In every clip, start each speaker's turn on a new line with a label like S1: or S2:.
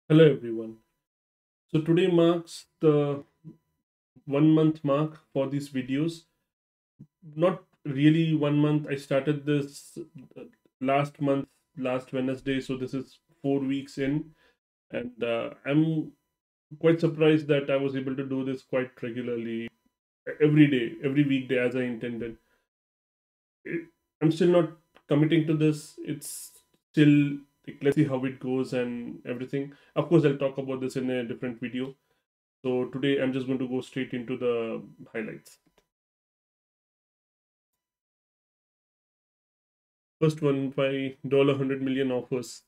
S1: Hello everyone. So today marks the 1 month mark for these videos. Not really 1 month. I started this last month, last Wednesday. So this is 4 weeks in, and I'm quite surprised that I was able to do this quite regularly, every day, every weekday as I intended. It, I'm still not committing to this. It's still like, let's see how it goes and everything. Of course, I'll talk about this in a different video. So today I'm just going to go straight into the highlights. First one, by $100 million offers.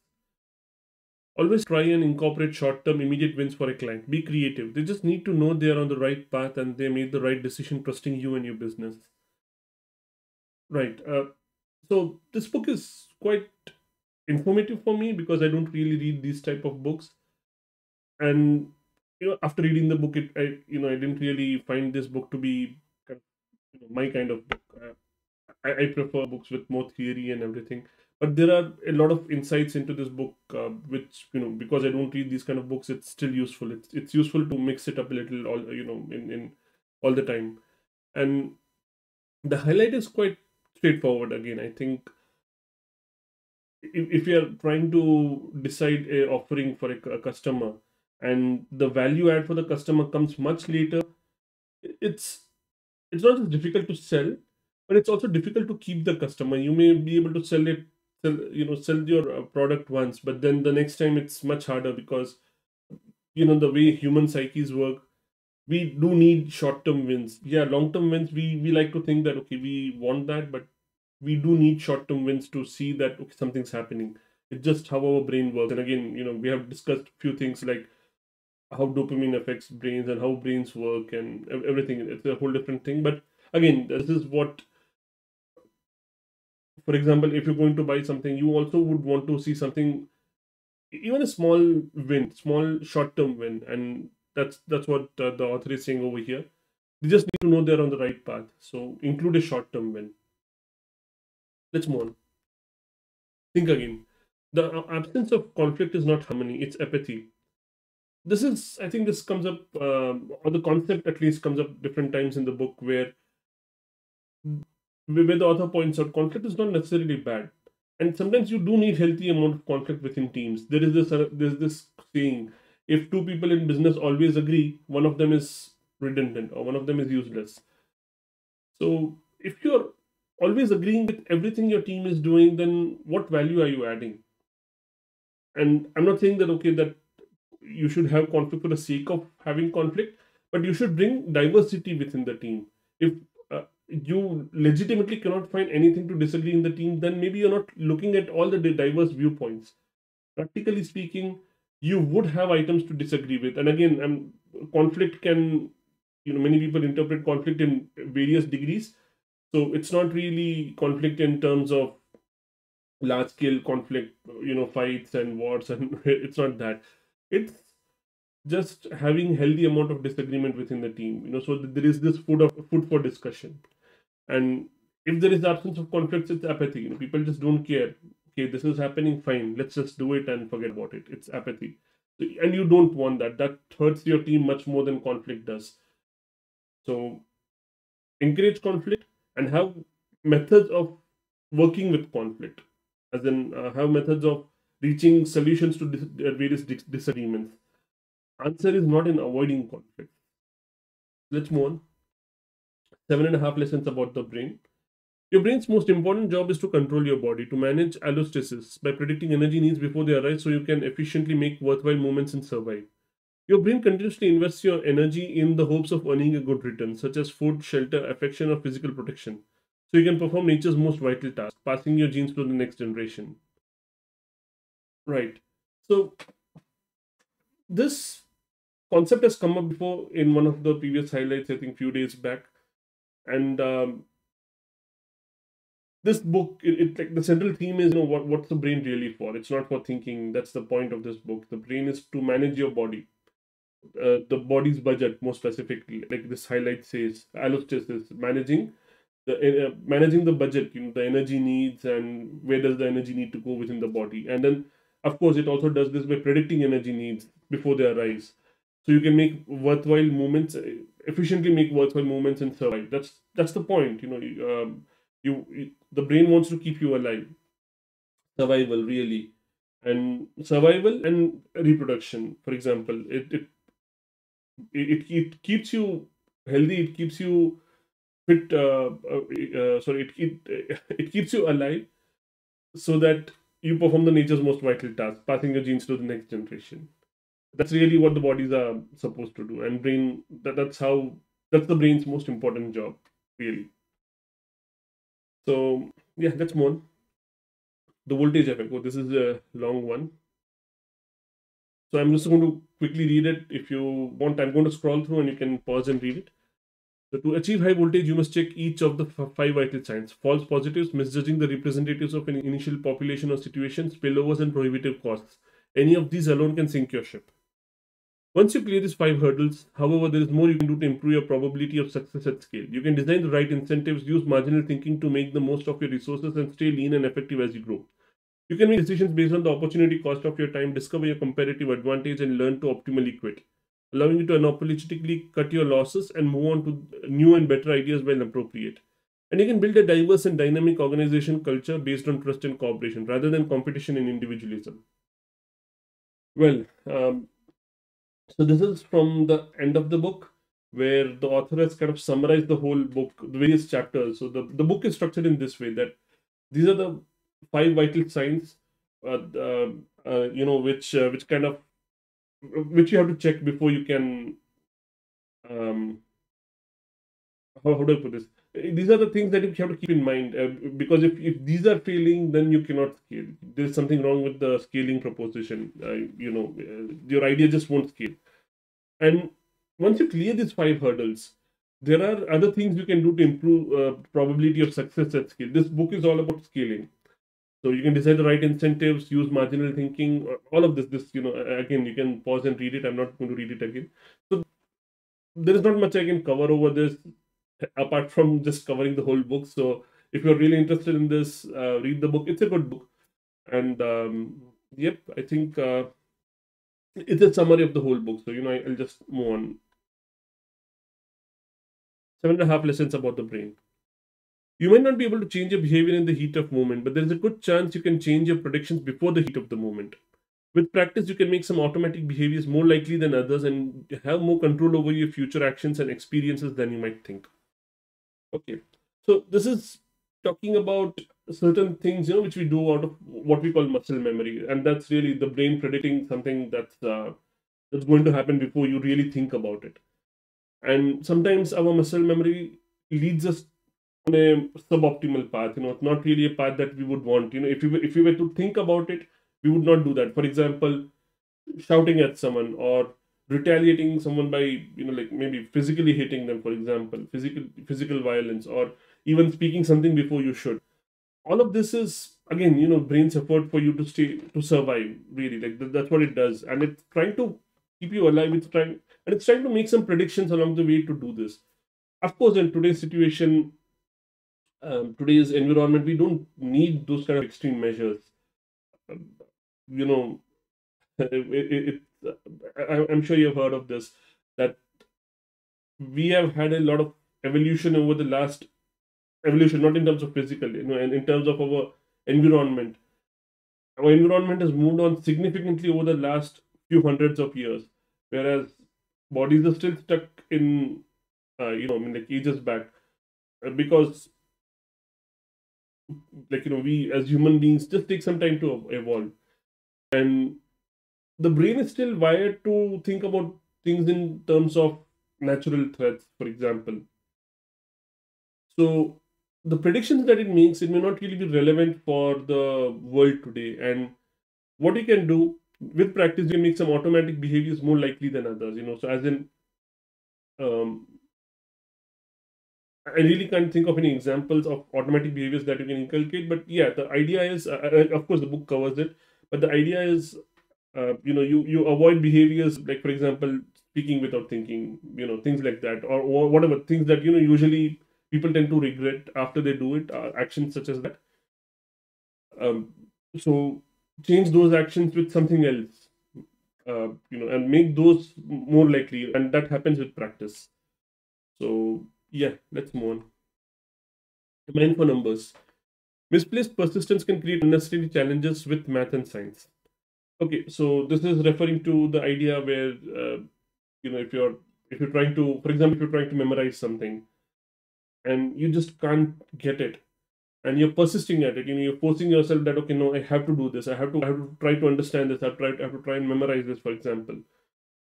S1: Always try and incorporate short-term immediate wins for a client. Be creative. They just need to know they are on the right path and they made the right decision trusting you and your business. Right. So this book is quite informative for me because I don't really read these type of books. And after reading the book, I didn't really find this book to be my kind of book. I prefer books with more theory and everything. But there are a lot of insights into this book, which because I don't read these kind of books, it's still useful. It's useful to mix it up a little, all in all the time. And the highlight is quite straightforward. Again, I think if you are trying to decide a offering for a customer, and the value add for the customer comes much later, it's it's not just difficult to sell, but it's also difficult to keep the customer. You may be able to sell your product once, but then the next time it's much harder because the way human psyches work. We do need short-term wins. Yeah, long-term wins. We like to think that okay, we want that, but we do need short-term wins to see that okay, something's happening. It's just how our brain works. And again, we have discussed few things like how dopamine affects brains and how brains work and everything. It's a whole different thing. But again, this is what, for example, if you're going to buy something, you also would want to see something, even a small win, small short-term win, and that's what the author is saying over here. They just need to know they're on the right path. So include a short-term win. Let's move on. Think again. The absence of conflict is not harmony; it's apathy. This is, I think, this comes up, or the concept at least comes up different times in the book where the author points out conflict is not necessarily bad, and sometimes you do need healthy amount of conflict within teams. There's this saying: if two people in business always agree, one of them is redundant or one of them is useless. So if you're always agreeing with everything your team is doing, then what value are you adding? And I'm not saying that okay, that you should have conflict for the sake of having conflict, but you should bring diversity within the team. If you legitimately cannot find anything to disagree in the team, then maybe you're not looking at all the diverse viewpoints. Practically speaking, you would have items to disagree with. And again, conflict can, many people interpret conflict in various degrees. So it's not really conflict in terms of large scale conflict, fights and wars, and it's not that. It's just having healthy amount of disagreement within the team. So there is this food for discussion. And if there is absence of conflicts, it's apathy. People just don't care. Okay, this is happening, fine. Let's just do it and forget about it. It's apathy. And you don't want that. That hurts your team much more than conflict does. So encourage conflict and have methods of working with conflict, as in have methods of reaching solutions to various disagreements. Answer is not in avoiding conflict. Let's move on. 7.5 lessons about the brain. Your brain's most important job is to control your body, to manage allostasis by predicting energy needs before they arise so you can efficiently make worthwhile movements and survive. Your brain continuously invests your energy in the hopes of earning a good return, such as food, shelter, affection, or physical protection, so you can perform nature's most vital task, passing your genes to the next generation. Right. So, this concept has come up before in one of the previous highlights, I think, few days back. And this book, like the central theme is, what's the brain really for? It's not for thinking. That's the point of this book. The brain is to manage your body, the body's budget more specifically, like this highlight says, allostasis, managing the budget, the energy needs, and where does the energy need to go within the body, and then Of course, it also does this by predicting energy needs before they arise. So you can make worthwhile movements, efficiently make worthwhile movements and survive. That's the point. The brain wants to keep you alive. Survival, really. And survival and reproduction, for example, it keeps you healthy. It keeps you fit. Sorry, it keeps you alive so that you perform the nature's most vital task, passing your genes to the next generation. That's really what the bodies are supposed to do, and brain. That's the brain's most important job, really. So yeah, let's move on. The voltage effect. Oh, this is a long one. So I'm just going to quickly read it. If you want, I'm going to scroll through and you can pause and read it. So to achieve high voltage, you must check each of the five vital signs: false positives, misjudging the representatives of an initial population or situation, spillovers, and prohibitive costs. Any of these alone can sink your ship. Once you clear these five hurdles, however, there is more you can do to improve your probability of success at scale. You can design the right incentives, use marginal thinking to make the most of your resources, and stay lean and effective as you grow. You can make decisions based on the opportunity cost of your time, discover your competitive advantage, and learn to optimally quit, allowing you to unapologetically cut your losses and move on to new and better ideas when appropriate. And you can build a diverse and dynamic organization culture based on trust and cooperation rather than competition and individualism. Well, so this is from the end of the book where the author has kind of summarized the whole book, the various chapters. So the book is structured in this way that these are the five vital signs, which kind of which you have to check before you can. Um, how do I put this? These are the things that you have to keep in mind because if these are failing, then you cannot scale. There's something wrong with the scaling proposition. Your idea just won't scale. And once you clear these five hurdles, there are other things you can do to improve probability of success at scale. This book is all about scaling. So you can decide the right incentives, use marginal thinking, all of this. Again, you can pause and read it. I'm not going to read it again. So there is not much I can cover over this apart from just covering the whole book. So if you're really interested in this, read the book. It's a good book. And yep, I think it's a summary of the whole book. So, I'll just move on. 7.5 lessons about the brain. You might not be able to change your behavior in the heat of moment, but there is a good chance you can change your predictions before the heat of the moment. With practice, you can make some automatic behaviors more likely than others and have more control over your future actions and experiences than you might think. Okay, so this is talking about certain things, which we do out of what we call muscle memory, and that's really the brain predicting something that's going to happen before you really think about it. And sometimes our muscle memory leads us on a suboptimal path. It's not really a path that we would want. If we were to think about it, we would not do that. For example, shouting at someone or retaliating someone by like maybe physically hitting them, for example, physical violence, or even speaking something before you should. All of this is again brain's effort for you to survive, really. Like that's what it does, and it's trying to keep you alive. It's trying to make some predictions along the way to do this. Of course, in today's situation, today's environment, we don't need those kind of extreme measures. Um, you know I'm sure you've heard of this, that we have had a lot of evolution over the last evolution, not in terms of physical, and in terms of our environment. Our environment has moved on significantly over the last few hundreds of years, whereas bodies are still stuck in, like ages back, because we as human beings just take some time to evolve, and the brain is still wired to think about things in terms of natural threats, for example. So the predictions that it makes, it may not really be relevant for the world today. And what you can do with practice, you can make some automatic behaviors more likely than others. So as in, um, I really can't think of any examples of automatic behaviors that you can inculcate. But yeah, the idea is, of course, the book covers it. But the idea is, you avoid behaviors like, for example, speaking without thinking, things like that, or whatever things that usually people tend to regret after they do it. Actions such as that. Um, so change those actions with something else, and make those more likely, and that happens with practice. So yeah, let's move on. Mind for numbers. Misplaced persistence can create unnecessary challenges with math and science. Okay, so this is referring to the idea where if you're trying to, for example, if you're trying to memorize something and you just can't get it, and you're persisting at it, you're forcing yourself that, okay, no, I have to do this. I have to try to understand this. I have to try and memorize this, for example.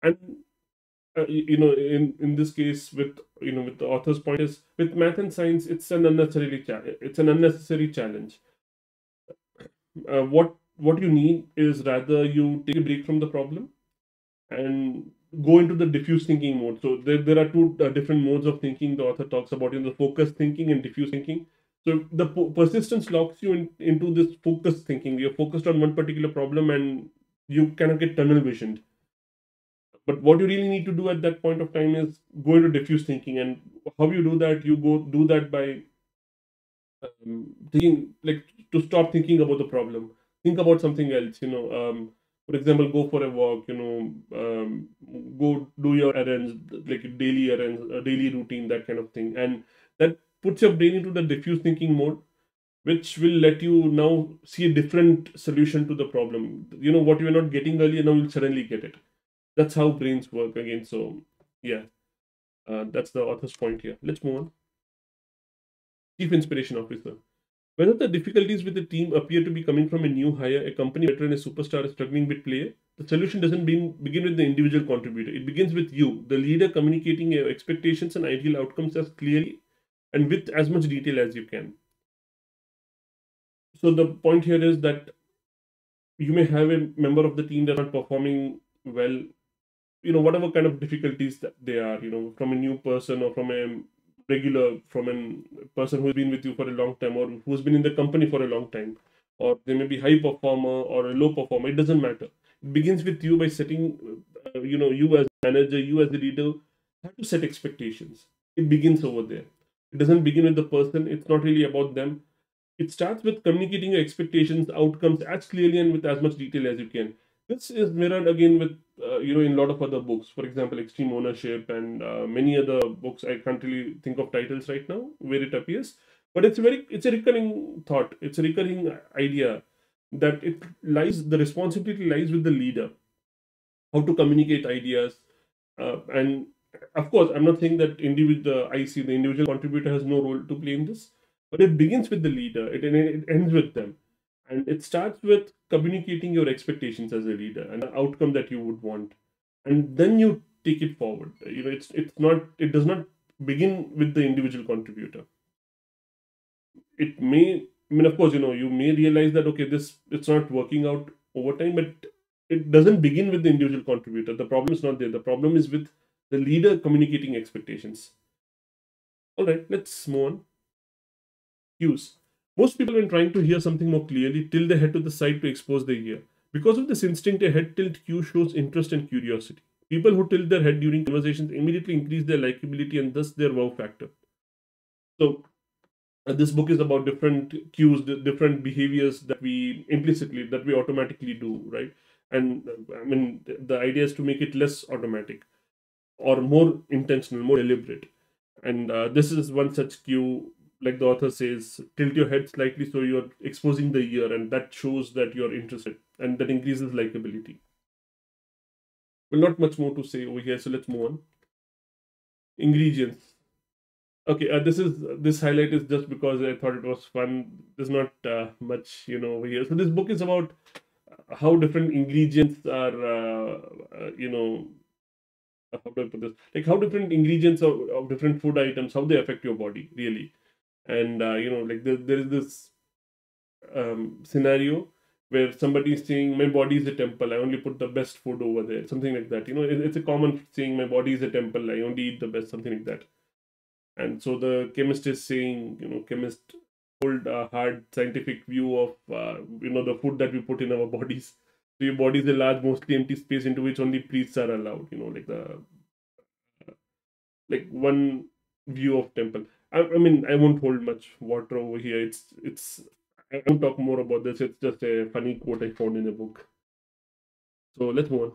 S1: And in this case, with the author's point is, with math and science, it's an unnecessary challenge. What you need is rather you take a break from the problem and go into the diffuse thinking mode. So there are two different modes of thinking the author talks about, in the focused thinking and diffuse thinking. So the persistence locks you into this focused thinking. You're focused on one particular problem and you cannot get tunnel visioned. But what you really need to do at that point of time is go into diffuse thinking. And how you do that? You go do that by thinking, like, to stop thinking about the problem, think about something else. For example, go for a walk. Go do your errands, like daily errands, daily routine, that kind of thing, and that puts your brain into the diffuse thinking mode, which will let you now see a different solution to the problem. What you were not getting earlier, now you'll suddenly get it. That's how brains work again. So yeah, that's the author's point here. Let's move on. Chief inspiration officer. Whether the difficulties with the team appear to be coming from a new hire, a company veteran, a superstar, a struggling bit player, the solution doesn't begin with the individual contributor. It begins with you, the leader, communicating your expectations and ideal outcomes as clearly and with as much detail as you can. So the point here is that you may have a member of the team that's not performing well, whatever kind of difficulties that they are, from a new person or from a person who's been with you for a long time, or who's been in the company for a long time, or they may be high performer or a low performer. It doesn't matter. It begins with you by setting, you as a manager, you as a leader, have to set expectations. It begins over there. It doesn't begin with the person. It's not really about them. It starts with communicating your expectations, outcomes as clearly and with as much detail as you can. This is mirrored again with, in a lot of other books. For example, Extreme Ownership and many other books. I can't really think of titles right now where it appears, but it's a recurring thought. It's a recurring idea that the responsibility lies with the leader, how to communicate ideas, and of course, I'm not saying that the individual contributor has no role to play in this, but it begins with the leader. It ends with them, and it starts with communicating your expectations as a leader and the outcome that you would want, and then you take it forward. It does not begin with the individual contributor. It may, I mean, of course, you may realize that, okay, this it's not working out over time, but it doesn't begin with the individual contributor. The problem is not there. The problem is with the leader communicating expectations. All right, let's move on. Cues. Most people, when trying to hear something more clearly, tilt their head to the side to expose their ear. Because of this instinct, a head tilt cue shows interest and curiosity. People who tilt their head during conversations immediately increase their likability and thus their wow factor. So this book is about different cues, different behaviors that we automatically do, right? And I mean, the idea is to make it less automatic or more intentional, more deliberate. And this is one such cue. Like the author says, tilt your head slightly so you're exposing the ear, and that shows that you're interested, and that increases likability. Well, not much more to say over here, so let's move on. Ingredients. Okay, this highlight is just because I thought it was fun. There's not much, over here. So this book is about how different ingredients are, how do I put this? Like how different ingredients of different food items, how they affect your body, really. And like there is this scenario where somebody is saying, "My body is a temple. I only put the best food over there," something like that. It's a common saying, "My body is a temple. I only eat the best," something like that. And so the chemist is saying, chemist hold a hard scientific view of, the food that we put in our bodies. So your body is a large, mostly empty space into which only priests are allowed. Like one view of temple. I mean, I won't hold much water over here. It's I won't talk more about this. It's just a funny quote I found in a book. So let's move on.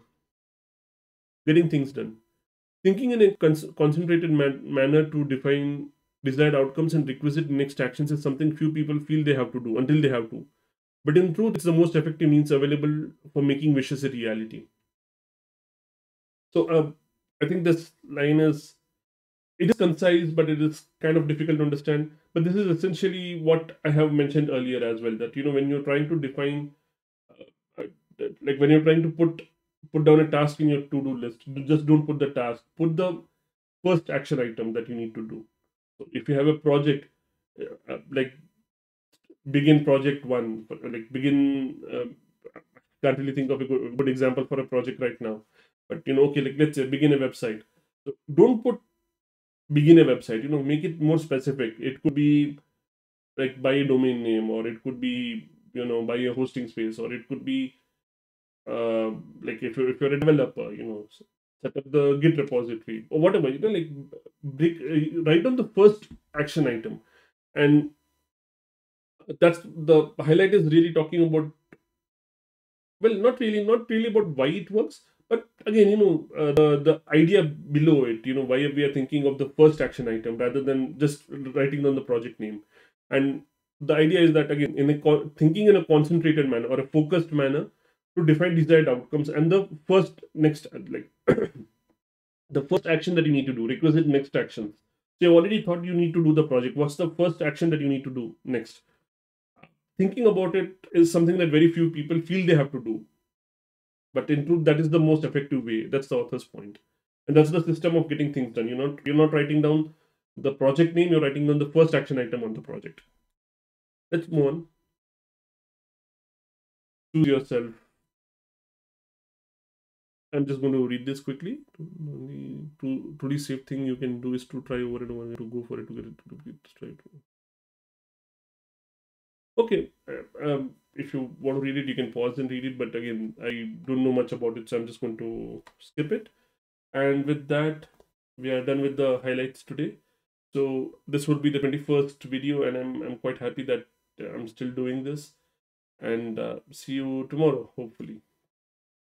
S1: Getting things done. Thinking in a concentrated manner to define desired outcomes and requisite next actions is something few people feel they have to do until they have to. But in truth, it's the most effective means available for making wishes a reality. So I think this line is, it is concise, but it is kind of difficult to understand. But this is essentially what I have mentioned earlier as well. That when you're trying to define, like when you're trying to put down a task in your to-do list, just don't put the task. Put the first action item that you need to do. So if you have a project, like begin project one, like begin. Can't really think of a good example for a project right now, but okay, like let's say begin a website. So don't put begin a website. Make it more specific. It could be like buy a domain name, or it could be buy a hosting space, or it could be uh, like if you're a developer, set up the Git repository or whatever. Like write down the first action item, and that's the highlight is really talking about, well, not really about why it works, but again, the idea below it, why we are thinking of the first action item rather than just writing down the project name. And the idea is that, again, thinking in a concentrated manner or a focused manner to define desired outcomes, and the first next like the first action that you need to do, requisite next actions. So you already thought you need to do the project. What's the first action that you need to do next? Thinking about it is something that very few people feel they have to do, but in truth, that is the most effective way. That's the author's point. And that's the system of getting things done. You're not writing down the project name, you're writing down the first action item on the project. Let's move on. Choose yourself. I'm just going to read this quickly. The truly safe thing you can do is to try over and over again, to go for it, to get it to complete. Try it. Okay. If you want to read it, you can pause and read it. But again, I don't know much about it, so I'm just going to skip it. And with that, we are done with the highlights today. So this would be the 21st video, and I'm quite happy that I'm still doing this. And see you tomorrow, hopefully.